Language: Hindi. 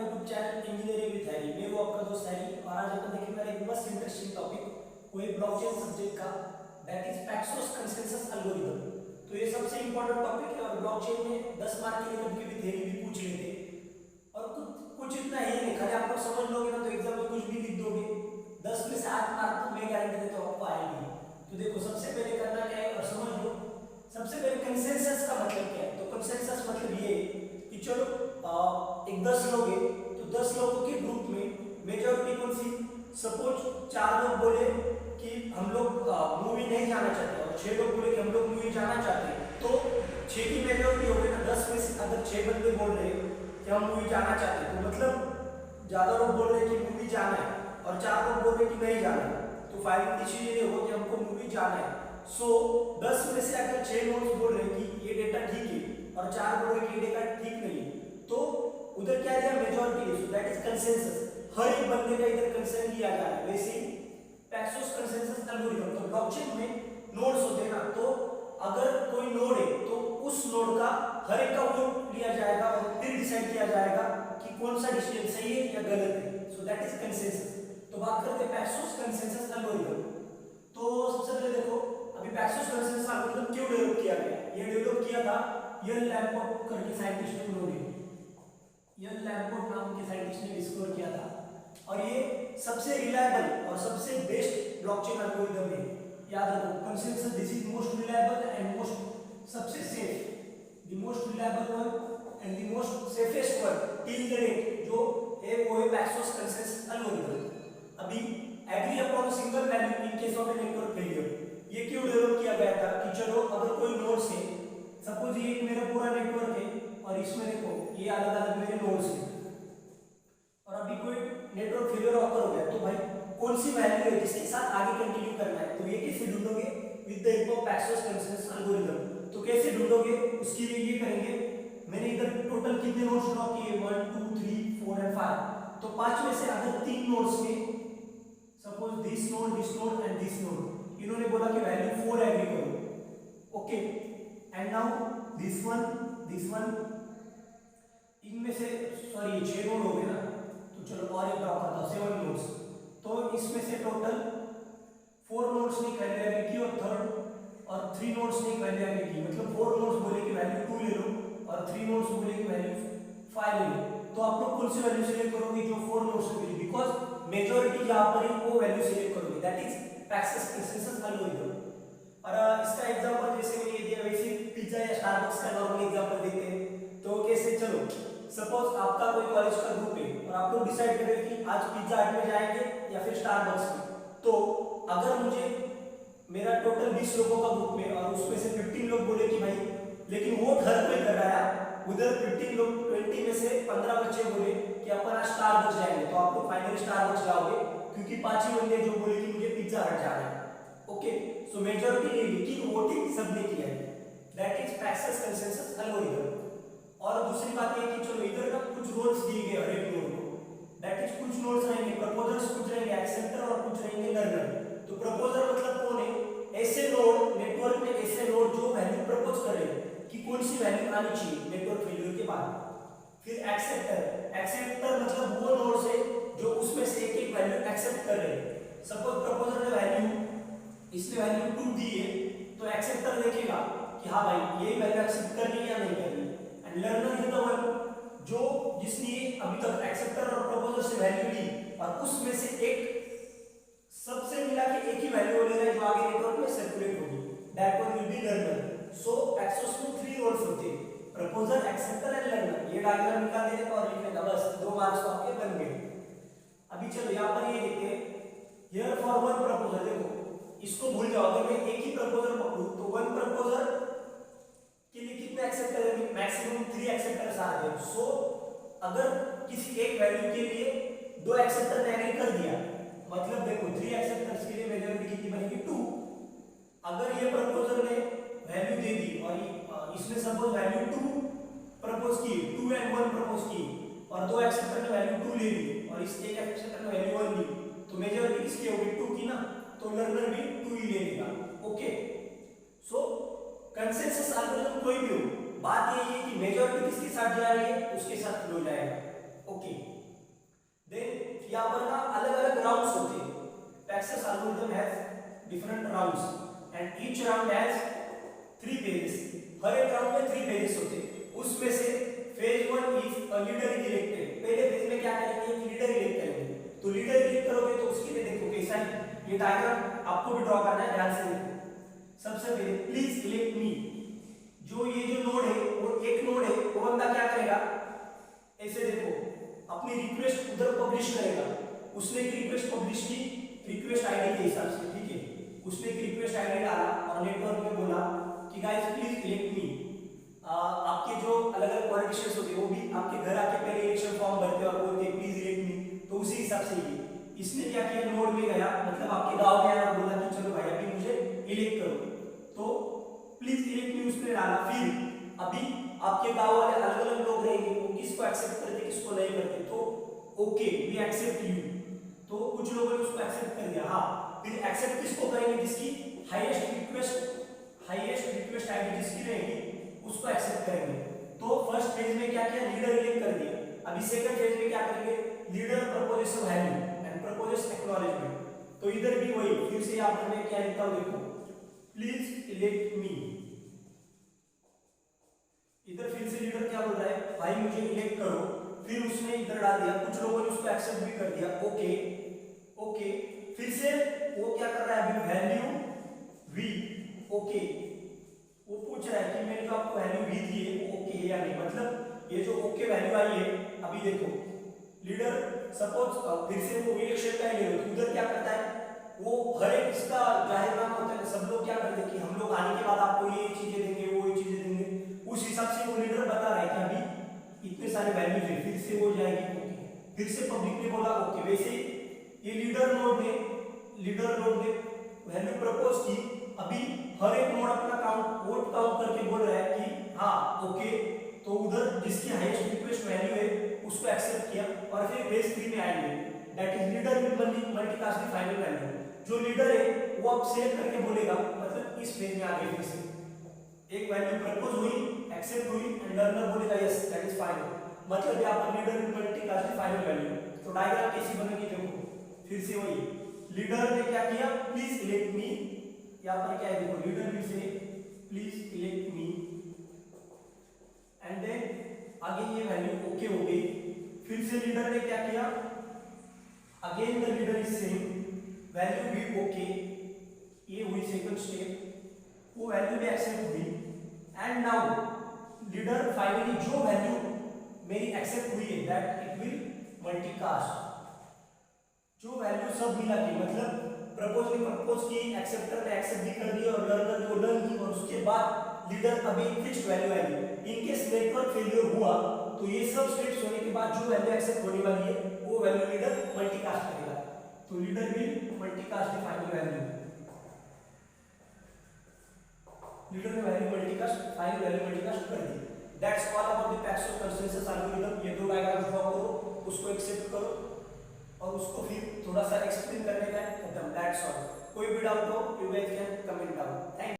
YouTube channel engineering with Harry. मैं वो आपका दोस्त हैरी और आज अपन देखेंगे एक मस्त इंटरेस्टिंग टॉपिक कोई ब्लॉकचेन सब्जेक्ट का, that is Paxos consensus algorithm. तो ये सबसे इंपॉर्टेंट टॉपिक है और ब्लॉकचेन में 10 मार्क के लिए कभी भी थ्योरी भी पूछ लेते और कुछ इतना ही नहीं, खाली आप लोग समझ लोगे ना तो एग्जाम में कुछ भी लिख दोगे, 10 में से 8 मार्क तो मैं गारंटी देता हूं आपको आएंगे। तो देखो सबसे पहले करना क्या है और समझ लो। सबसे पहले कंसेंसस का मतलब क्या है। तो कंसेंसस मतलब ये कि चलो एक 10 लोग हैं तो 10 लोगों के ग्रुप में मेजॉरिटी कौन सी, सपोज 4 लोग बोले कि हम लोग मूवी नहीं जाना चाहते और 6 लोग बोले कि हम लोग मूवी जाना चाहते हैं, तो 6 की मेजॉरिटी हो गई ना। 10 में से अगर 6 बंदे बोल रहे हैं कि हम मूवी जाना चाहते हैं तो मतलब ज्यादा लोग बोल रहे हैं कि मूवी जाना है और 4 लोग बोल रहे हैं कि नहीं जाना है, तो फाइनल डिसीजन ये हो कि हमको मूवी जाना है। सो 10 में से अगर 6 लोग बोल रहे हैं कि ये डेटा ठीक है और 4 बोल रहे हैं कि ये डेटा ठीक नहीं है, तो उधर क्या दिया, मेजॉरिटी है, सो दैट इज कंसेंसस। हर एक बंदे का इधर कंसेंट लिया जा रहा है। वैसे ही पैक्सोस कंसेंसस एल्गोरिथम, तो ब्लॉकचेन में नोड्स होते हैं ना, तो अगर कोई नोड है तो उस नोड का हर एक का वोट लिया जाएगा और फिर डिसाइड किया जाएगा कि कौन सा डिसीजन सही है या गलत है। So that is consensus. तो बात करते हैं पैक्सोस कंसेंसस एल्गोरिथम। तो सबसे पहले देखो अभी पैक्सोस कंसेंसस एल्गोरिथम क्यों डेवलप किया गया। ये डेवलप किया था यल लैम्पोर्ट करके साइंटिस्ट ने, यल लैम्पोर्ट नाम के साइंटिस्ट ने डिस्कवर किया था और ये सबसे रिलायबल और सबसे बेस्ट ब्लॉकचेन एल्गोरिथम है। याद रखो consensus this is most reliable and most सबसे safe, the most reliable one and the most safest one till the date जो है वो है पैक्सोस कंसेंसस एल्गोरिथम। अभी agree upon single value in case of network failure, ये क्यों डेवलप किया गया था कि चलो अगर कोई नोड से, सपोज ये मेरा पूरा नेटवर्क है और इसमें देखो ये अलग अलग मेरे नोड्स हैं और अभी कोई नेटवर्क फेलियर ऑकर हो गया, तो भाई कौन सी वैल्यू है जिसके साथ आगे कंटिन्यू करना है, तो ये कैसे ढूंढोगे, with the help of Paxos consensus algorithm. तो कैसे ढूंढोगे उसके लिए ये करेंगे, मैंने इधर टोटल कितने नोड्स ड्रॉ किए 1 2 3 4 एंड 5, तो 5 में से अगर 3 नोड्स में suppose this node and this node, इन्होंने बोला कि वैल्यू 4 एग्री करो, okay, and now this one, इनमें से सॉरी 6 नोड हो गए ना, तो चलो और एक ड्रॉ करता हूं 7 नोड्स, तो इसमें से टोटल 4 नोड्स ने वैल्यू एग्री की और थर्ड और 3 नोड्स ने वैल्यू एग्री की, मतलब 4 नोड्स बोले कि वैल्यू 2 ले लो और 3 नोड्स बोले कि वैल्यू 5 ले लो, तो आप लोग कौन सी वैल्यू सिलेक्ट करोगे, जो 4 नोड्स से मिली, बिकॉज़ मेजॉरिटी यहां पर है वो वैल्यू सिलेक्ट करोगे, that is Paxos consensus algorithm. और इसका एग्जांपल जैसे मैंने ये दिया वैसे पिज्जा या स्टारबक्स का नॉर्मल एग्जांपल देते हैं। तो कैसे, चलो सपोज आपका कोई कॉलेज का ग्रुप है और आप लोग डिसाइड कर रहे हैं कि आज पिज्जा हट में जाएंगे या फिर स्टारबक्स में, तो अगर मुझे मेरा टोटल 20 लोगों का ग्रुप में और उसमें से 15 लोग बोले कि भाई लेकिन वोट हर कोई कर रहा है, उधर 15 लोग 20 में से 15 बच्चे बोले कि अपन आज स्टारबक्स जाएंगे, तो आप लोग फाइनली स्टारबक्स जाओगे क्योंकि 5 ही बंदे जो बोले कि मुझे पिज्जा हट जाना है, ओके। सो मेजॉरिटी ने, लेकिन वोटिंग सबने किया है, that is Paxos consensus algorithm. और दूसरी बात ये कि चलो इधर ना कुछ रोल्स दिए गए हर एक नोड को, दैट इज कुछ नोड्स रहेंगे प्रपोजर्स, कुछ रहेंगे एक्सेप्टर और कुछ रहेंगे लर्नर। तो प्रपोजर मतलब कौन है, ऐसे नोड नेटवर्क में ऐसे नोड जो वैल्यू प्रपोज कर रहे हैं कि कौन सी वैल्यू आनी चाहिए नेटवर्क फेलियर के बाद। फिर एक्सेप्टर मतलब वो नोड्स है जो उसमें से एक एक वैल्यू एक्सेप्ट कर रहे हैं। सपोज प्रपोजर ने वैल्यू, इसने वैल्यू 2 दी है, तो एक्सेप्टर देखेगा कि हाँ भाई ये वैल्यू एक्सेप्ट करनी है या नहीं करनी, and learner is the one जो जिसने अभी तक एक्सेप्टर और प्रपोजर से वैल्यू ली और उसमें से एक सबसे मिला के एक ही वैल्यू ले रहा है जो आगे नेटवर्क में सर्कुलेट होगी, that one will be learner. So Paxos में 3 रोल्स होते हैं, प्रपोजर, एक्सेप्टर एंड लर्नर। ये डायग्राम निकाल देने का और लिखने का, बस 2 मार्क्स तो आपके बन गए। अभी चलो यहां पर ये देखते हैं, हियर फॉर वन प्रपोजर, देखो इसको भूल जाओ, अगर मैं एक ही प्रपोजर पकड़ूं तो वन प्रपोजर के लिए कितने एक्सेप्टर है, मैक्सिमम 3 एक्सेप्टर्स आ रहे हैं। सो अगर किसी एक वैल्यू के लिए 2 एक्सेप्टर ने एग्री कर दिया, मतलब देखो 3 एक्सेप्टर्स के लिए मेजॉरिटी कितनी बनेगी 2। अगर ये प्रपोजर ने वैल्यू दे दी और इसमें सपोज वैल्यू 2 प्रपोज की, 2 एंड 1 प्रपोज की और 2 एक्सेप्टर ने वैल्यू 2 ले ली और इस एक एक्सेप्टर ने वैल्यू 1 ली, तो मेजॉरिटी किसकी होगी 2 की ना, तो लर्नर भी 2 ही ले लेगा, ओके। सो कंसेंसस एल्गोरिथम कोई भी हो, बात यही है कि मेजॉरिटी किसके साथ जा रही है उसके साथ फ्लो जाएगा, ओके। देन यहाँ पर ना अलग अलग राउंड्स होते हैं। Paxos algorithm has different rounds and each round has 3 pages. हर एक राउंड में 3 पेजेस होते हैं। उसमें से phase 1 if a leader is elected, पहले फेज में क्या करेंगे, एक लीडर इलेक्ट करेंगे। तो लीडर इलेक्ट करोगे तो उसके लिए देखो कैसा है ये डायग्राम आपको भी ड्रॉ करना है, ध्यान से देखो। सबसे पहले प्लीज इलेक्ट मी, जो ये जो नोड है वो एक नोड है, वो बंदा क्या करेगा, ऐसे देखो अपनी रिक्वेस्ट उधर पब्लिश करेगा। उसने एक रिक्वेस्ट पब्लिश की रिक्वेस्ट आईडी के हिसाब से, ठीक है। उसने एक रिक्वेस्ट आईडी डाला और नेटवर्क में बोला कि गाइस प्लीज इलेक्ट मी। आपके जो अलग अलग पॉलिटिशियंस होते हैं वो भी आपके घर आके पहले इलेक्शन फॉर्म भरते हैं और बोलते हैं प्लीज इलेक्ट मी। तो उसी हिसाब से ही इसने क्या किया, नोड में गया, मतलब आपके गांव में आया और बोला कि चलो भाई अभी मुझे इलेक्ट करो, तो प्लीज इलेक्ट मी उसने डाला। फिर अभी आपके गांव वाले अलग अलग लोग रहेंगे, वो किसको एक्सेप्ट करते किसको नहीं करते। तो ओके वी एक्सेप्ट यू, तो कुछ लोगों ने उसको एक्सेप्ट कर दिया। हाँ, फिर एक्सेप्ट किसको करेंगे, जिसकी हाईएस्ट रिक्वेस्ट आईडी जिसकी रहेगी उसको एक्सेप्ट करेंगे। तो फर्स्ट फेज में क्या किया, लीडर इलेक्ट कर दिया। अभी सेकंड फेज में क्या करेंगे, leader proposes value and proposes acknowledgement. तो इधर भी वही, फिर से यहां पर मैं क्या लिखता हूं देखो, प्लीज इलेक्ट मी। इधर फिर से लीडर क्या बोल रहा है, भाई मुझे इलेक्ट करो। फिर उसने इधर डाल दिया, कुछ लोगों ने उसको एक्सेप्ट भी कर दिया, ओके ओके। फिर से वो क्या कर रहा है, अभी वैल्यू वी, ओके। वो पूछ रहा है कि मैंने जो आपको वैल्यू वी दी है वो ओके है या नहीं, मतलब ये जो ओके वैल्यू आई है। अभी देखो लीडर सपोज फिर से वो इलेक्शन का ही ले लो, उधर क्या करता है, वो हर एक इसका जाहिरनामा होता है, सब लोग क्या करते हैं कि हम लोग आने के बाद आपको ये चीजें देंगे वो ये चीजें देंगे। उस हिसाब से वो लीडर बता रहा है कि अभी इतने सारे वैल्यूज है, फिर से हो जाएगी ओके। फिर से पब्लिक ने बोला ओके। वैसे ये लीडर नोड ने वैल्यू प्रपोज की। अभी हर एक नोड अपना वोट काउंट करके बोल रहा है कि हाँ ओके। तो उधर जिसकी हाईएस्ट रिक्वेस्ट वैल्यू है उसको एक्सेप्ट किया और फिर फेज 3 में आएंगे, that is leader will multicast the final value. जो लीडर है वो अब सेलेक्ट करके बोलेगा, मतलब इस फेज में आ गए। फिर से एक वैल्यू प्रपोज हुई, एक्सेप्ट हुई एंड लर्नर बोलेगा यस दैट इज फाइनल, मतलब यहां पर leader will multicast the final value. तो डायग्राम कैसी बनेगी देखो, फिर से वही लीडर ने क्या किया, प्लीज इलेक्ट मी। यहां पर क्या है देखो, leader will say please elect me and then आगे ये वैल्यू ओके हो गई। फिर से लीडर ने क्या किया, again the leader is saying value भी ओके। ये हुई सेकंड स्टेप, वो वैल्यू भी एक्सेप्ट हुई एंड नाउ लीडर फाइनली जो वैल्यू मेरी एक्सेप्ट हुई है दैट इट विल मल्टीकास्ट। जो वैल्यू सब मिला के, मतलब प्रपोज ने प्रपोज की, एक्सेप्टर ने एक्सेप्ट भी कर दिया और लर्नर ने लर्न की, और उसके बाद लीडर अभी फिक्स्ड वैल्यू आएगी। इन केस नेटवर्क फेलियर हुआ तो ये सब स्टेप्स होने के बाद जो वैल्यू एक्सेप्ट होने वाली है वो वैल्यू लीडर मल्टीकास्ट करेगा। तो leader will multicast the final value, leader ने value multicast final value multicast कर दी। That's all about the Paxos consensus algorithm. ये दो डायग्राम ड्रॉ करो, उसको एक्सेप्ट करो और उसको फिर थोड़ा सा एक्सप्लेन करने का है, खत्म। That's all. कोई भी डाउट हो you guys can comment down. Thank